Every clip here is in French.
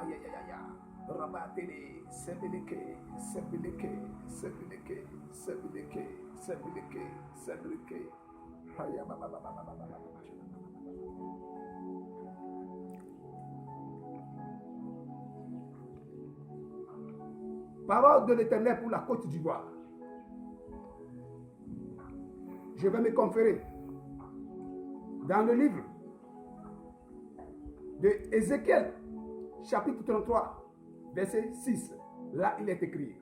Aïe, aïe, aïe, aïe. Rabatele, sebeleke, sebeleke, sebeleke, sebeleke, sebeleke, sebeleke. Aïe, aïe, aïe, aïe, aïe, aïe. Parole de l'Éternel pour la Côte d'Ivoire. Je vais me conférer dans le livre de Ézéchiel, chapitre 33, verset 6. Là, il est écrit: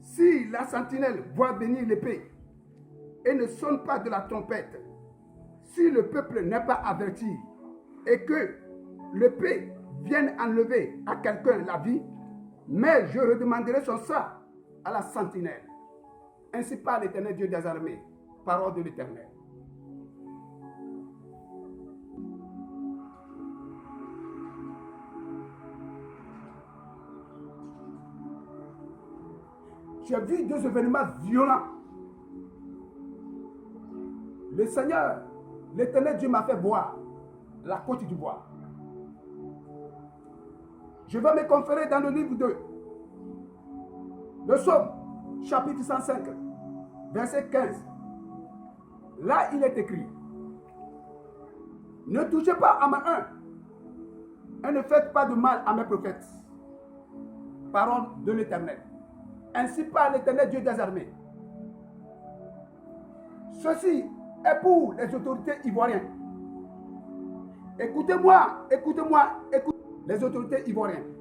si la sentinelle voit venir l'épée et ne sonne pas de la trompette, si le peuple n'est pas averti et que l'épée vienne enlever à quelqu'un la vie, mais je redemanderai son sang à la sentinelle. Ainsi parle l'Éternel Dieu des armées. Parole de l'Éternel. J'ai vu deux événements violents. Le Seigneur, l'Éternel Dieu m'a fait voir la Côte d'Ivoire. Je vais me conférer dans le livre 2. Le Psaume, chapitre 105, verset 15. Là, il est écrit: ne touchez pas à ma un et ne faites pas de mal à mes prophètes. Parole de l'Éternel. Ainsi parle l'Éternel Dieu des armées. Ceci est pour les autorités ivoiriennes. Écoutez-moi, écoutez-moi, écoutez les autorités ivoiriennes.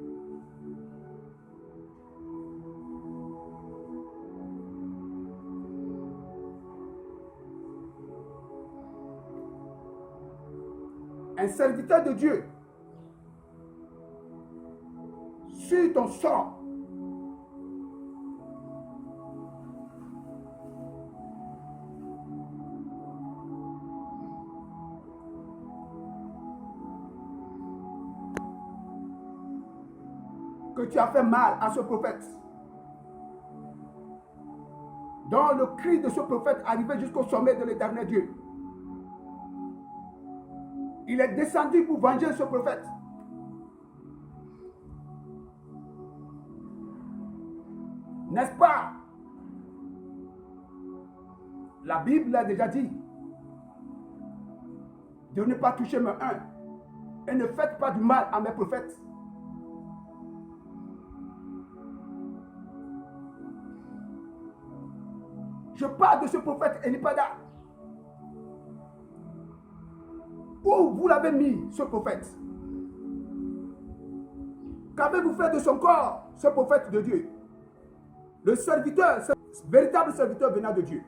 Un serviteur de Dieu sur ton sort que tu as fait mal à ce prophète, dont le cri de ce prophète arrivait jusqu'au sommet de l'Éternel Dieu. Il est descendu pour venger ce prophète. N'est-ce pas? La Bible a déjà dit de ne pas toucher mes un et ne faites pas du mal à mes prophètes. Je parle de ce prophète Elipada. Où vous l'avez mis, ce prophète? Qu'avez-vous fait de son corps, ce prophète de Dieu? Le serviteur, ce véritable serviteur venant de Dieu.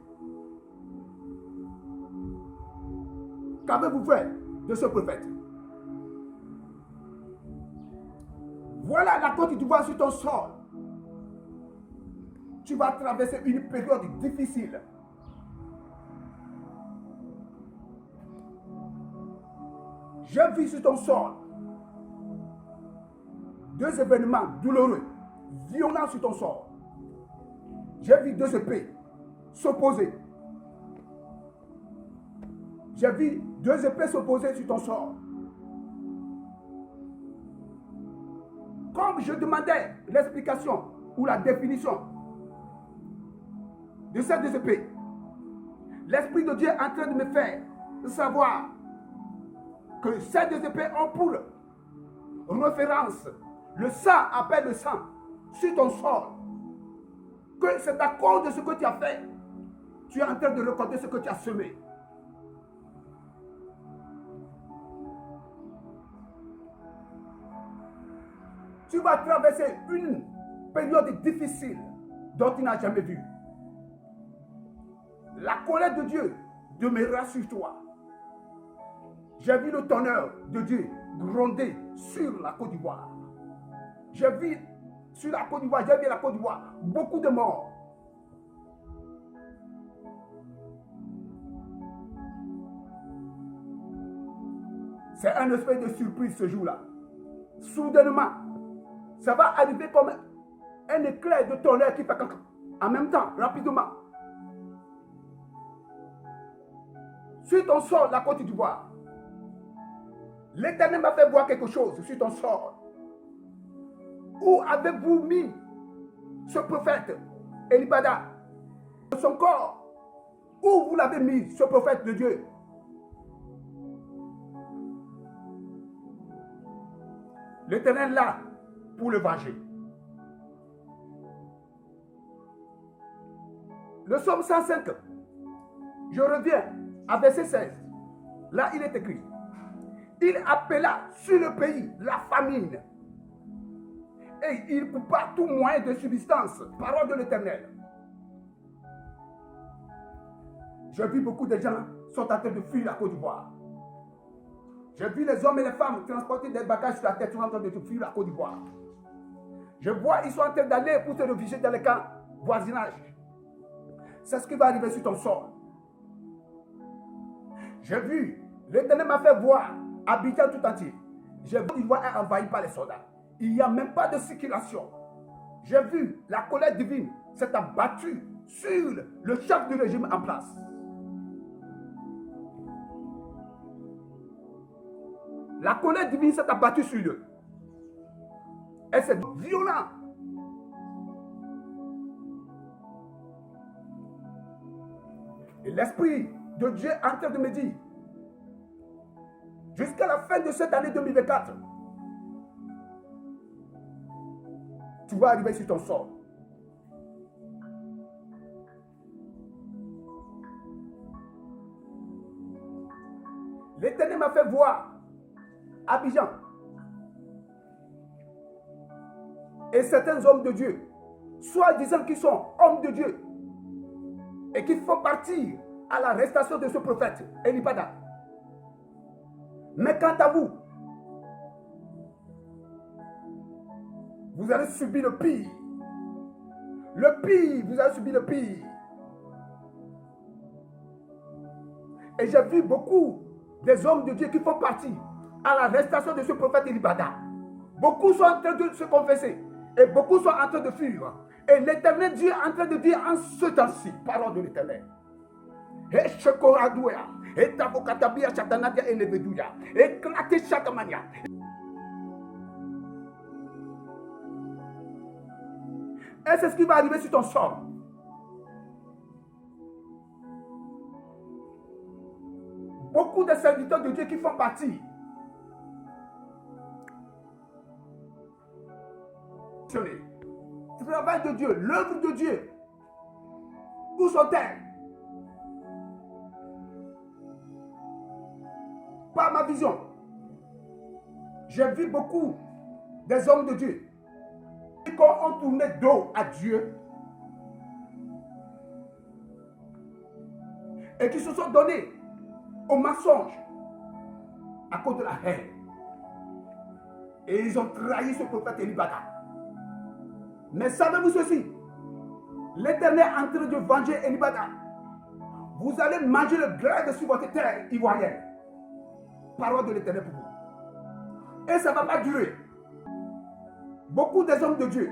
Qu'avez-vous fait de ce prophète? Voilà la Côte d'Ivoire sur ton sol. Tu vas traverser une période difficile. Je vis sur ton sol deux événements douloureux, violents sur ton sol. J'ai vu deux épées s'opposer. J'ai vu deux épées s'opposer sur ton sort. Comme je demandais l'explication ou la définition de ces deux épées, l'Esprit de Dieu est en train de me faire savoir que ces deux épées ont pour référence le sang appelle le sang sur ton sol. Que c'est à cause de ce que tu as fait, tu es en train de récolter ce que tu as semé. Tu vas traverser une période difficile dont tu n'as jamais vu. La colère de Dieu demeurera sur toi. J'ai vu le tonnerre de Dieu gronder sur la Côte d'Ivoire. J'ai vu sur la Côte d'Ivoire, j'ai vu la Côte d'Ivoire, beaucoup de morts. C'est un esprit de surprise ce jour-là. Soudainement, ça va arriver comme un éclair de tonnerre qui fait en même temps, rapidement. Sur ton sol, la Côte d'Ivoire, L'Éternel m'a fait voir quelque chose sur ton sort. Où avez-vous mis ce prophète Elibada, son corps? Où vous l'avez mis, ce prophète de Dieu? L'Éternel là pour le venger. Le psaume 105, je reviens à verset 16. Là, il est écrit: il appela sur le pays la famine et il coupa tout moyen de subsistance. Parole de l'Éternel. J'ai vu beaucoup de gens sont en train de fuir la Côte d'Ivoire. J'ai vu les hommes et les femmes transporter des bagages sur la tête, sont en train de fuir la Côte d'Ivoire. Je vois, ils sont en train d'aller pour se réfugier dans les camps voisinage. C'est ce qui va arriver sur ton sort. J'ai vu, l'Éternel m'a fait voir Abidjan tout entier. J'ai vu l'Ivoire est envahi par les soldats. Il n'y a même pas de circulation. J'ai vu la colère divine s'est abattue sur le chef du régime en place. La colère divine s'est abattue sur eux. Et c'est violent. Et l'Esprit de Dieu est en train de me dire, jusqu'à la fin de cette année 2024, tu vas arriver sur ton sort. L'Éternel m'a fait voir Abidjan et certains hommes de Dieu, soi-disant qu'ils sont hommes de Dieu et qui font partie à l'arrestation de ce prophète Elibada. Mais quant à vous, vous allez subir le pire. Le pire, vous allez subir le pire. Et j'ai vu beaucoup des hommes de Dieu qui font partie à l'arrestation de ce prophète Elibada. Beaucoup sont en train de se confesser et beaucoup sont en train de fuir. Et l'Éternel Dieu est en train de dire en ce temps-ci, parole de l'Éternel. Éclatez chaque manière. Et c'est ce qui va arriver sur ton sort. Beaucoup de serviteurs de Dieu qui font partie. Le travail de Dieu, l'œuvre de Dieu. Où sont-elles? Par ma vision, j'ai vu beaucoup des hommes de Dieu qui ont tourné dos à Dieu et qui se sont donnés au mensonge à cause de la haine. Et ils ont trahi ce prophète Elibada. Mais savez-vous ceci? L'Éternel est en train de venger Elibada. Vous allez manger le grain sur votre terre ivoirienne. Parole de l'Éternel pour vous. Et ça ne va pas durer. Beaucoup des hommes de Dieu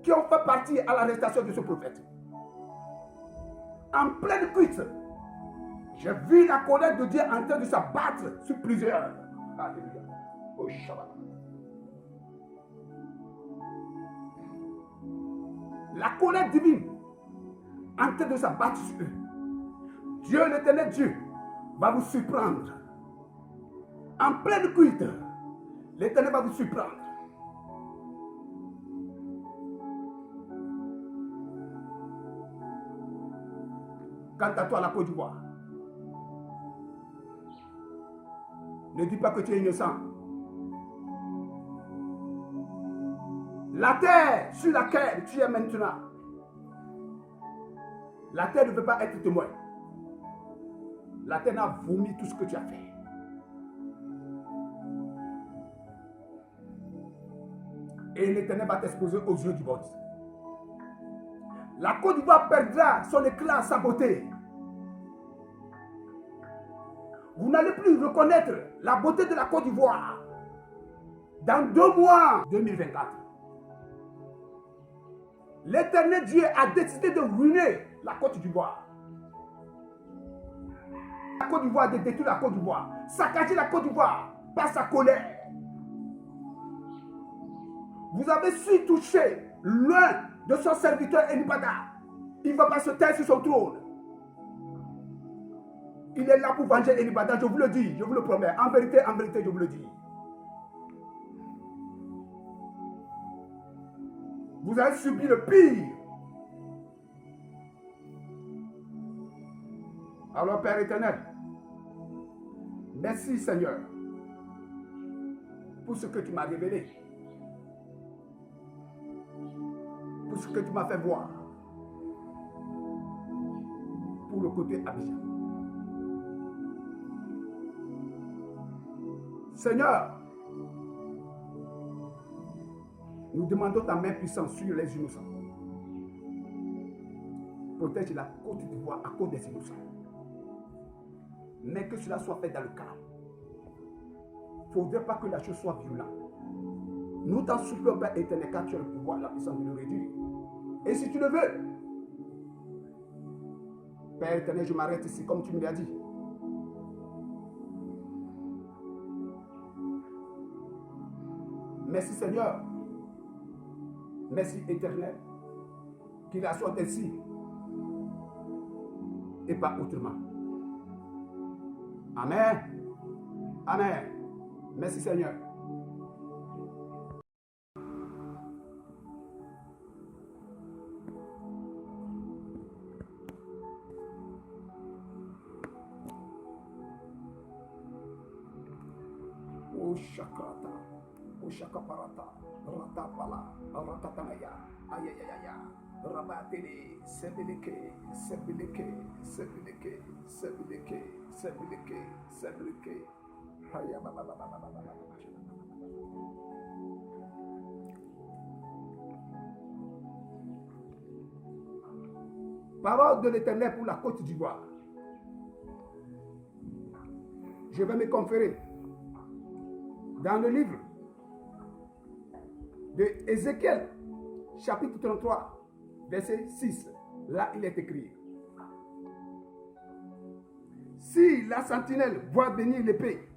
qui ont fait partie à l'arrestation de ce prophète. En pleine cuite, j'ai vu la colère de Dieu en train de s'abattre sur plusieurs. Alléluia. Oh Shabbat. La colère divine en train de s'abattre sur eux. Dieu, l'Éternel Dieu, va vous surprendre. En pleine cuite, l'Éternel va vous surprendre. Quant à toi, la Côte d'Ivoire, ne dis pas que tu es innocent. La terre sur laquelle tu es maintenant, la terre ne veut pas être témoin. La terre a vomi tout ce que tu as fait. Et l'Éternel va t'exposer aux yeux du monde. La Côte d'Ivoire perdra son éclat, sa beauté. Vous n'allez plus reconnaître la beauté de la Côte d'Ivoire. Dans 2 mois, 2024. L'Éternel Dieu a décidé de ruiner la Côte d'Ivoire. La Côte d'Ivoire, de détruire la Côte d'Ivoire. Saccager la Côte d'Ivoire par sa colère. Vous avez su toucher l'un de son serviteur Enibada. Il ne va pas se taire sur son trône. Il est là pour venger Enibada, je vous le dis, je vous le promets. En vérité, je vous le dis. Vous avez subi le pire. Alors, Père éternel, merci Seigneur pour ce que tu m'as révélé, pour ce que tu m'as fait voir, pour le côté Abidjan. Seigneur, nous demandons ta main puissante sur les innocents. Protège la Côte d'Ivoire à cause des innocents. Mais que cela soit fait dans le calme. Il ne faudrait pas que la chose soit violente. Nous t'en supplions, Père éternel, car tu as le pouvoir, la puissance de le réduire. Et si tu le veux, Père éternel, je m'arrête ici comme tu me l'as dit. Merci Seigneur. Merci éternel. Qu'il en soit ainsi. Et pas autrement. Amen. Amen. Merci Seigneur. O Shakata, O Shakaparata, Ratapala, Ratatanaya, Ayayaya, Rabatele, Sebeleke, Sebeleke, Sebeleke, Sebeleke, Sebeleke, Sebeleke, Parole de l'Éternel pour la Côte d'Ivoire. Je vais me conférer dans le livre de Ézéchiel, chapitre 33, verset 6. Là, il est écrit: si la sentinelle voit venir l'épée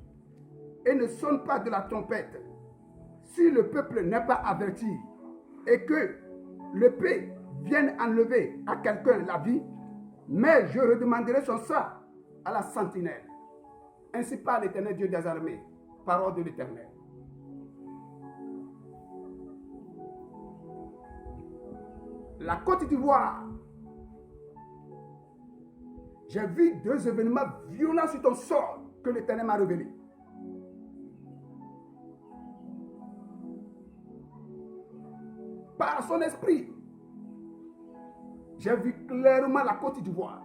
et ne sonne pas de la trompette, si le peuple n'est pas averti et que l'épée vienne enlever à quelqu'un la vie, mais je redemanderai son sang à la sentinelle. Ainsi parle l'Éternel Dieu des armées. Parole de l'Éternel. La Côte d'Ivoire. J'ai vu deux événements violents sur ton sol que l'Éternel m'a révélé. Par son esprit, j'ai vu clairement la Côte d'Ivoire.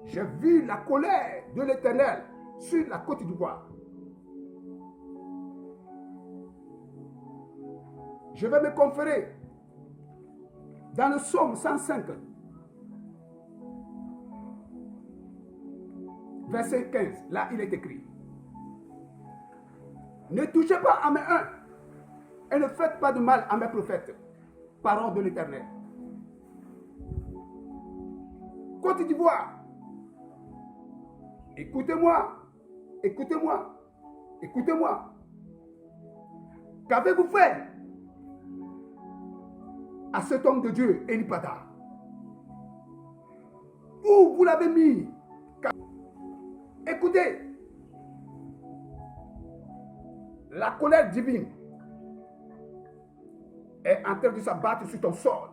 J'ai vu la colère de l'Éternel sur la Côte d'Ivoire. Je vais me conférer dans le psaume 105, verset 15. Là, il est écrit: ne touchez pas à mes uns et ne faites pas de mal à mes prophètes. Parole de l'Éternel. Côte d'Ivoire, écoutez-moi, écoutez-moi, écoutez-moi. Qu'avez-vous fait à cet homme de Dieu, Enibada? Où vous l'avez mis? Écoutez, la colère divine est en train de s'abattre sur ton sol.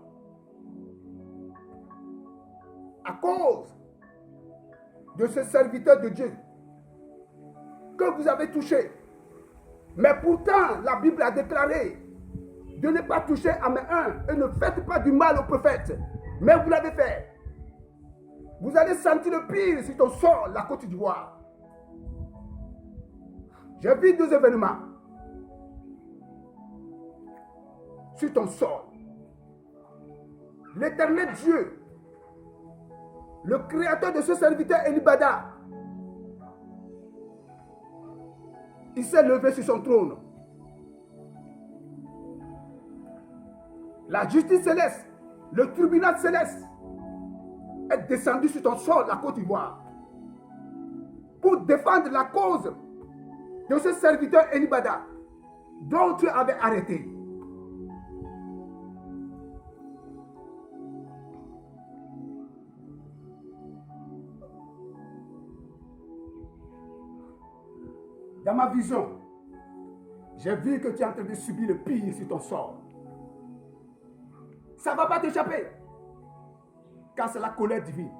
À cause de ce serviteur de Dieu que vous avez touché. Mais pourtant, la Bible a déclaré de ne pas toucher à mes uns et ne faites pas du mal aux prophètes. Mais vous l'avez fait. Vous allez sentir le pire sur ton sol, la Côte d'Ivoire. J'ai vu deux événements sur ton sol. L'Éternel Dieu, le créateur de ce serviteur Enibada, il s'est levé sur son trône. La justice céleste Le tribunal céleste est descendu sur ton sol, la Côte d'Ivoire, pour défendre la cause de ce serviteur Enibada dont tu avais arrêté. Dans ma vision, j'ai vu que tu es en train de subir le pire sur ton sort. Ça ne va pas t'échapper, car c'est la colère divine.